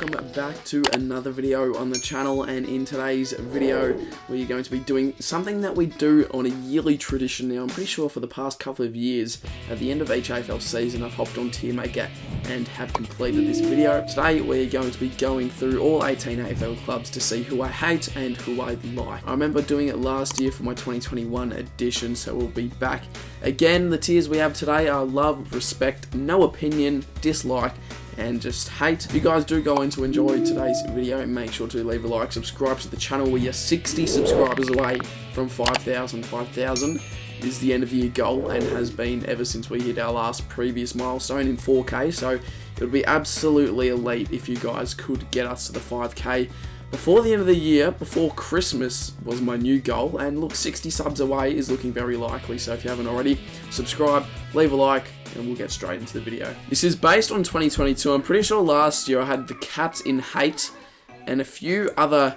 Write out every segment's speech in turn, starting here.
welcome back to another video on the channel, and in today's video we're going to be doing something that we do on a yearly tradition now. I'm pretty sure for the past couple of years, at the end of each AFL season, I've hopped on Tiermaker and have completed this video. Today we're going to be going through all 18 AFL clubs to see who I hate and who I like. I remember doing it last year for my 2021 edition, so we'll be back again. The tiers we have today are love, respect, no opinion, dislike, and just hate. If you guys do go in to enjoy today's video, make sure to leave a like, subscribe to the channel. We are 60 subscribers away from 5,000. 5,000 is the end of year goal and has been ever since we hit our last previous milestone in 4K, so it would be absolutely elite if you guys could get us to the 5K before the end of the year. Before Christmas was my new goal, and look, 60 subs away is looking very likely, so if you haven't already, subscribe, leave a like, and we'll get straight into the video. This is based on 2022. I'm pretty sure last year I had the Cats in hate and a few other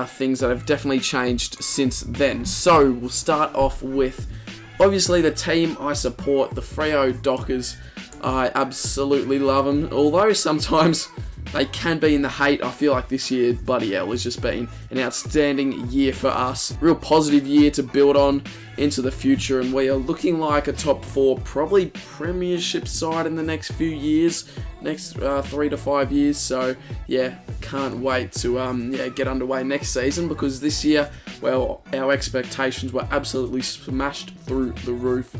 things that have definitely changed since then. So we'll start off with obviously the team I support, the Freo Dockers. I absolutely love them, although sometimes they can be in the hate. I feel like this year, bloody hell, has just been an outstanding year for us. Real positive year to build on into the future, and we are looking like a top 4, probably premiership side in the next few years, next 3 to 5 years. So yeah, can't wait to get underway next season, because this year, well, our expectations were absolutely smashed through the roof.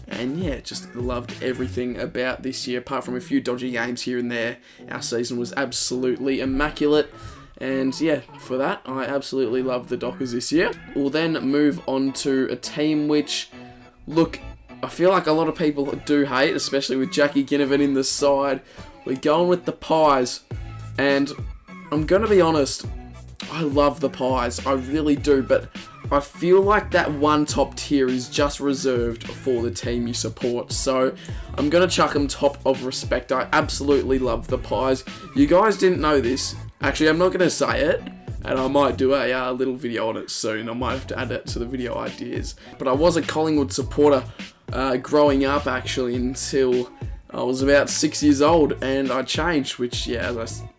And yeah, just loved everything about this year. Apart from a few dodgy games here and there, our season was absolutely immaculate. And yeah, for that, I absolutely love the Dockers this year. We'll then move on to a team which, look, I feel like a lot of people do hate, especially with Jackie Ginnivan in the side. We're going with the Pies. And I'm going to be honest, I love the Pies. I really do, but I feel like that one top tier is just reserved for the team you support. So I'm going to chuck them top of respect. I absolutely love the Pies. You guys didn't know this. Actually, I'm not going to say it, and I might do a little video on it soon. I might have to add it to the video ideas. But I was a Collingwood supporter growing up, actually, until I was about 6 years old, and I changed, which, yeah,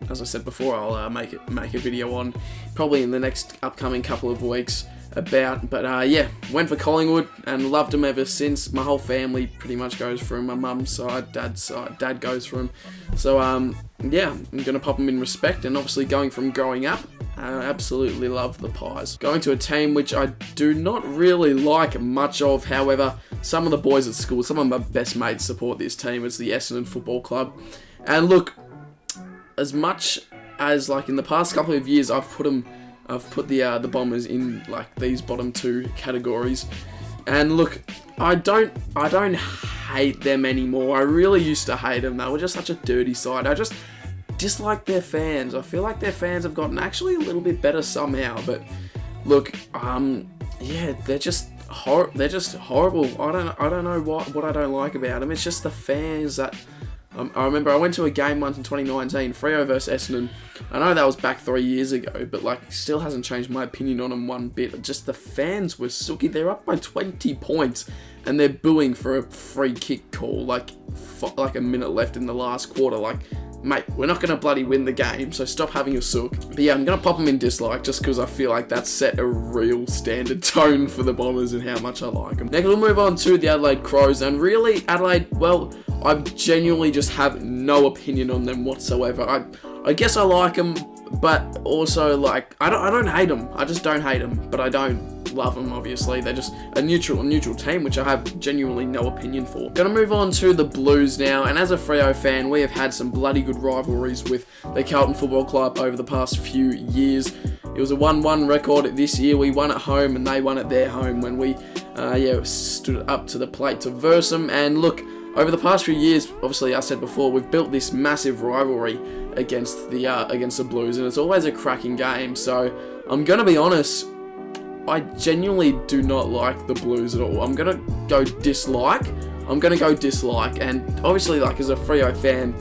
as I said before, I'll make a video on probably in the next upcoming couple of weeks about. But yeah, went for Collingwood and loved them ever since. My whole family pretty much goes for him. My mum's side, dad's side, dad goes for him. So yeah, I'm gonna pop them in respect, and obviously going from growing up, I absolutely love the Pies. Going to a team which I do not really like much of, however, some of the boys at school, some of my best mates support this team. It's the Essendon Football Club. And look, as much as like in the past couple of years I've put the Bombers in like these bottom 2 categories, and look, I don't hate them anymore. I really used to hate them. They were just such a dirty side. I just dislike their fans. I feel like their fans have gotten actually a little bit better somehow. But look, yeah, they're just horrible. I don't know what I don't like about them. It's just the fans that. I remember I went to a game once in 2019, Freo versus Essendon. I know that was back 3 years ago, but like, still hasn't changed my opinion on them one bit. Just the fans were sooky. They're up by 20 points, and they're booing for a free kick call, like a minute left in the last quarter. Like, mate, we're not going to bloody win the game, so stop having a sook. But yeah, I'm going to pop them in dislike, just because I feel like that set a real standard tone for the Bombers and how much I like them. Next, we'll move on to the Adelaide Crows, and really, Adelaide, well, I genuinely just have no opinion on them whatsoever. I guess I like them, but also, like, I don't hate them. I just don't hate them, but I don't love them, obviously. They're just a neutral team, which I have genuinely no opinion for. Gonna move on to the Blues now, and as a Freo fan, we have had some bloody good rivalries with the Carlton Football Club over the past few years. It was a 1-1 record this year. We won at home, and they won at their home when we stood up to the plate to verse them. And look, over the past few years, obviously, I said before, we've built this massive rivalry against the Blues, and it's always a cracking game. So I'm gonna be honest, I genuinely do not like the Blues at all. I'm gonna go dislike. And obviously, like, as a Freo fan,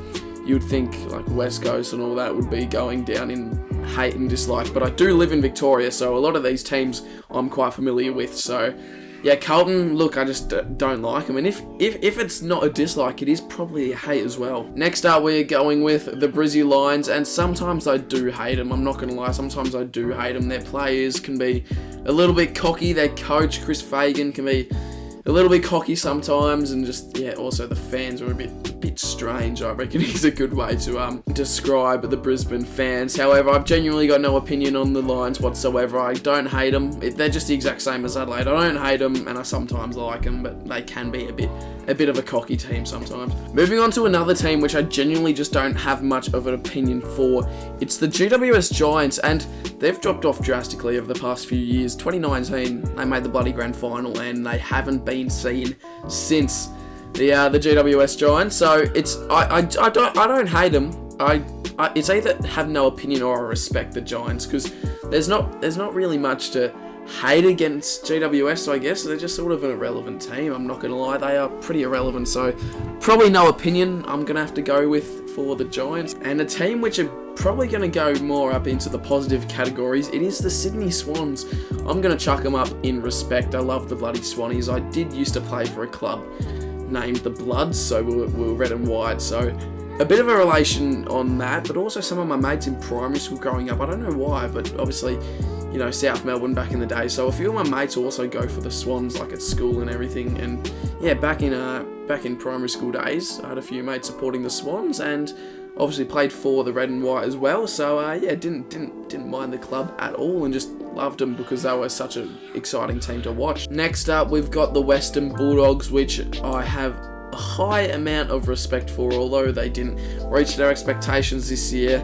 you'd think like West Coast and all that would be going down in hate and dislike. But I do live in Victoria, so a lot of these teams I'm quite familiar with. So yeah, Carlton, look, I just don't like them. And if it's not a dislike, it is probably a hate as well. Next up, we're going with the Brizzy Lions, and sometimes I do hate them. I'm not going to lie, sometimes I do hate them. Their players can be a little bit cocky. Their coach, Chris Fagan, can be a little bit cocky sometimes, and just, yeah, also the fans are a bit strange, I reckon is a good way to describe the Brisbane fans. However, I've genuinely got no opinion on the Lions whatsoever. I don't hate them. They're just the exact same as Adelaide. I don't hate them, and I sometimes like them, but they can be a bit of a cocky team sometimes. Moving on to another team which I genuinely just don't have much of an opinion for. It's the GWS Giants, and they've dropped off drastically over the past few years. 2019, they made the bloody grand final, and they haven't been seen since. The GWS Giants. So it's I don't hate them. It's either have no opinion or I respect the Giants, because there's not really much to hate against GWS. So I guess they're just sort of an irrelevant team. I'm not gonna lie, they are pretty irrelevant. So probably no opinion. I'm gonna have to go with for the Giants. And a team which are probably gonna go more up into the positive categories, it is the Sydney Swans. I'm gonna chuck them up in respect. I love the bloody Swannies. I did used to play for a club named the Bloods, so we were red and white, so a bit of a relation on that. But also some of my mates in primary school growing up, I don't know why, but obviously, you know, South Melbourne back in the day, so a few of my mates also go for the Swans, like at school and everything. And yeah, back in primary school days, I had a few mates supporting the Swans, and obviously played for the red and white as well. So yeah, didn't mind the club at all, and just loved them because they were such an exciting team to watch. Next up, we've got the Western Bulldogs, which I have a high amount of respect for, although they didn't reach their expectations this year.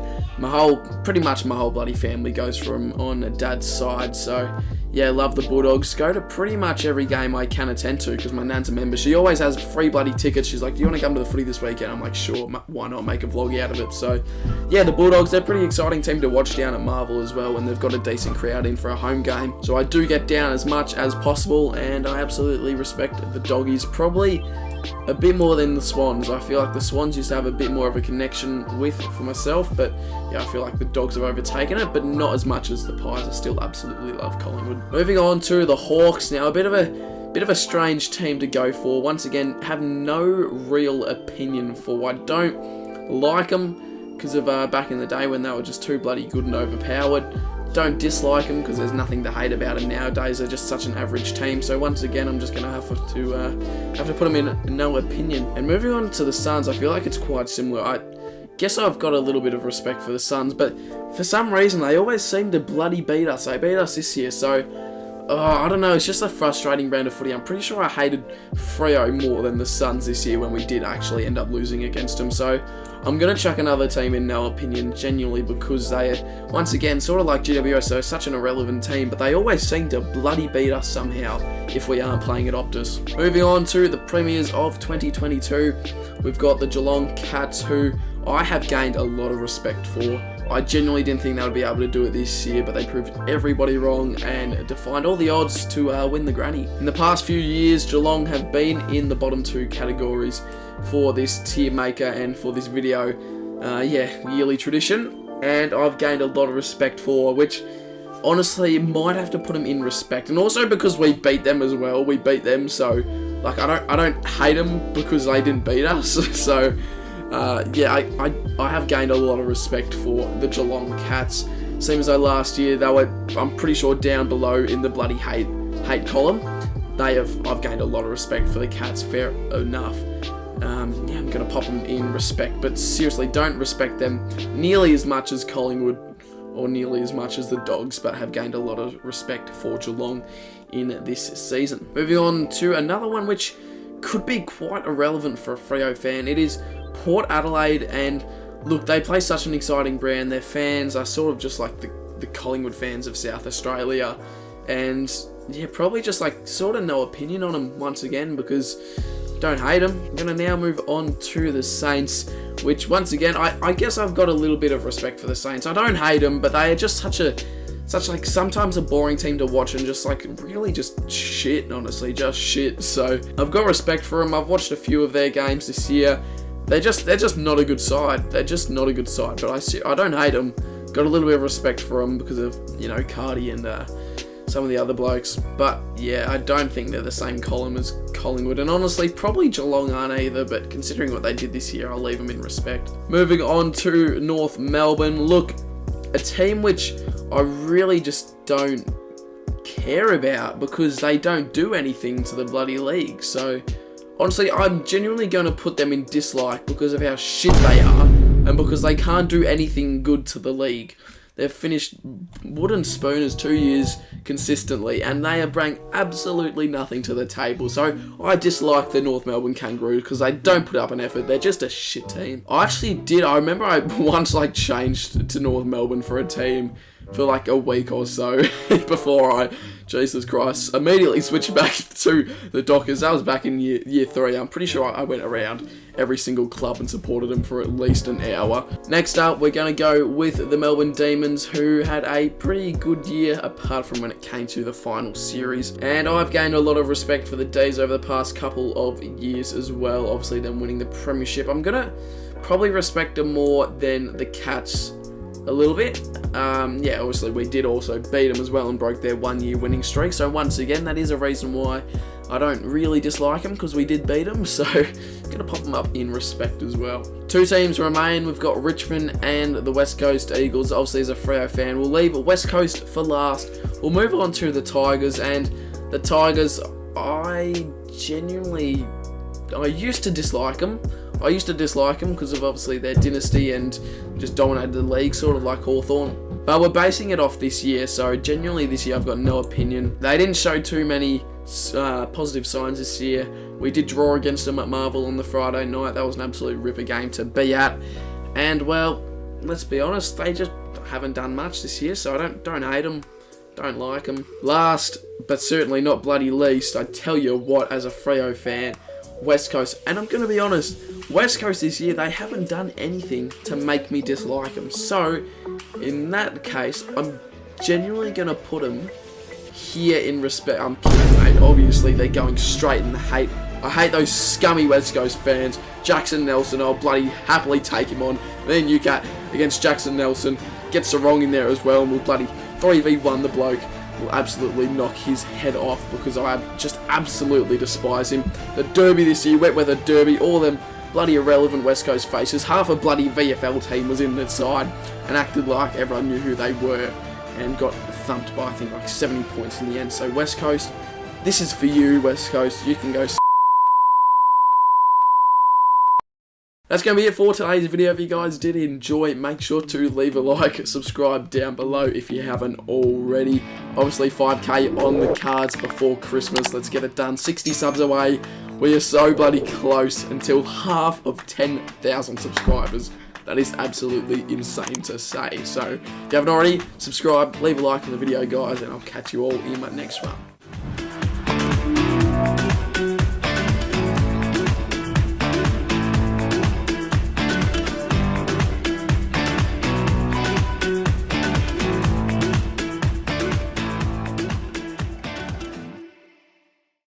Pretty much my whole bloody family goes from on Dad's side, so yeah, love the Bulldogs. Go to pretty much every game I can attend to, because my nan's a member. She always has free bloody tickets. She's like, do you want to come to the footy this weekend? I'm like, sure, why not, make a vlog out of it. So yeah, the Bulldogs, they're a pretty exciting team to watch down at Marvel as well, and they've got a decent crowd in for a home game. So I do get down as much as possible, and I absolutely respect the Doggies, probably a bit more than the Swans. I feel like the Swans used to have a bit more of a connection with for myself, but yeah, I feel like the Dogs have overtaken it, but not as much as the Pies. I still absolutely love Collingwood. Moving on to the Hawks now, a bit of a strange team to go for. Once again, have no real opinion for. I don't like them because of back in the day when they were just too bloody good and overpowered. Don't dislike them because there's nothing to hate about them nowadays. They're just such an average team. So once again, I'm just going to have to put them in no opinion. And moving on to the Suns, I feel like it's quite similar. I guess I've got a little bit of respect for the Suns, but for some reason, they always seem to bloody beat us. They beat us this year, so I don't know, it's just a frustrating brand of footy. I'm pretty sure I hated Freo more than the Suns this year when we did actually end up losing against them. So I'm going to chuck another team in no opinion, genuinely, because they are, once again, sort of like GWS, they're such an irrelevant team, but they always seem to bloody beat us somehow if we aren't playing at Optus. Moving on to the premiers of 2022, we've got the Geelong Cats, who I have gained a lot of respect for. I genuinely didn't think they would be able to do it this year, but they proved everybody wrong and defied all the odds to win the granny. In the past few years, Geelong have been in the bottom two categories for this tier maker and for this video. Yearly tradition, and I've gained a lot of respect for, which honestly might have to put them in respect. And also because we beat them as well. We beat them, so like I don't hate them because they didn't beat us. So I have gained a lot of respect for the Geelong Cats. Seems as though last year they were, I'm pretty sure, down below in the bloody hate column. I've gained a lot of respect for the Cats, fair enough. I'm going to pop them in respect, but seriously, don't respect them nearly as much as Collingwood or nearly as much as the Dogs, but have gained a lot of respect for Geelong in this season. Moving on to another one which could be quite irrelevant for a Freo fan. It is Port Adelaide, and look, they play such an exciting brand. Their fans are sort of just like the Collingwood fans of South Australia, and yeah, probably just like sort of no opinion on them once again because don't hate them. I'm going to now move on to the Saints, which once again, I guess I've got a little bit of respect for the Saints. I don't hate them, but they are just such like sometimes a boring team to watch and just like really just shit, honestly, just shit. So I've got respect for them. I've watched a few of their games this year. They're just not a good side. They're just not a good side, but I don't hate them. Got a little bit of respect for them because of, you know, Cardi and some of the other blokes. But yeah, I don't think they're the same column as Collingwood, and honestly, probably Geelong aren't either, but considering what they did this year, I'll leave them in respect. Moving on to North Melbourne. Look, a team which I really just don't care about because they don't do anything to the bloody league. So honestly, I'm genuinely going to put them in dislike because of how shit they are and because they can't do anything good to the league. They've finished wooden spooners 2 years consistently, and they are bringing absolutely nothing to the table. So I dislike the North Melbourne Kangaroos because they don't put up an effort. They're just a shit team. I remember I once changed to North Melbourne for a team for like a week or so before I, Jesus Christ, immediately switched back to the Dockers. That was back in year 3. I'm pretty sure I went around every single club and supported them for at least an hour. Next up, we're going to go with the Melbourne Demons, who had a pretty good year apart from when it came to the final series. And I've gained a lot of respect for the D's over the past couple of years as well. Obviously, them winning the premiership. I'm going to probably respect them more than the Cats a little bit. Yeah, obviously we did also beat them as well and broke their 1 year winning streak. So once again, that is a reason why I don't really dislike them, because we did beat them. So I'm going to pop them up in respect as well. 2 teams remain. We've got Richmond and the West Coast Eagles. Obviously, as a Freo fan, we'll leave West Coast for last. We'll move on to the Tigers. And the Tigers, I used to dislike them. I used to dislike them because of obviously their dynasty and just dominated the league, sort of like Hawthorn. But we're basing it off this year, so genuinely this year I've got no opinion. They didn't show too many positive signs this year. We did draw against them at Marvel on the Friday night. That was an absolute ripper game to be at. And well, let's be honest, they just haven't done much this year, so I don't hate them. Don't like them. Last, but certainly not bloody least, I tell you what, as a Freo fan, West Coast, and I'm going to be honest, West Coast this year, they haven't done anything to make me dislike them. So, in that case, I'm genuinely going to put them here in respect. I'm kidding, mate. Obviously, they're going straight in the hate. I hate those scummy West Coast fans. Jackson Nelson, I'll bloody happily take him on. Then UCAT against Jackson Nelson. Gets the wrong in there as well, and we'll bloody 3v1 the bloke. Will absolutely knock his head off because I just absolutely despise him. The Derby this year, wet weather Derby, all them bloody irrelevant West Coast faces. Half a bloody VFL team was in that side and acted like everyone knew who they were and got thumped by I think like 70 points in the end. So West Coast, this is for you, West Coast. You can go. That's going to be it for today's video. If you guys did enjoy, make sure to leave a like, subscribe down below if you haven't already. Obviously 5k on the cards before Christmas. Let's get it done. 60 subs away. We are so bloody close until half of 10,000 subscribers. That is absolutely insane to say. So if you haven't already, subscribe, leave a like on the video, guys, and I'll catch you all in my next one.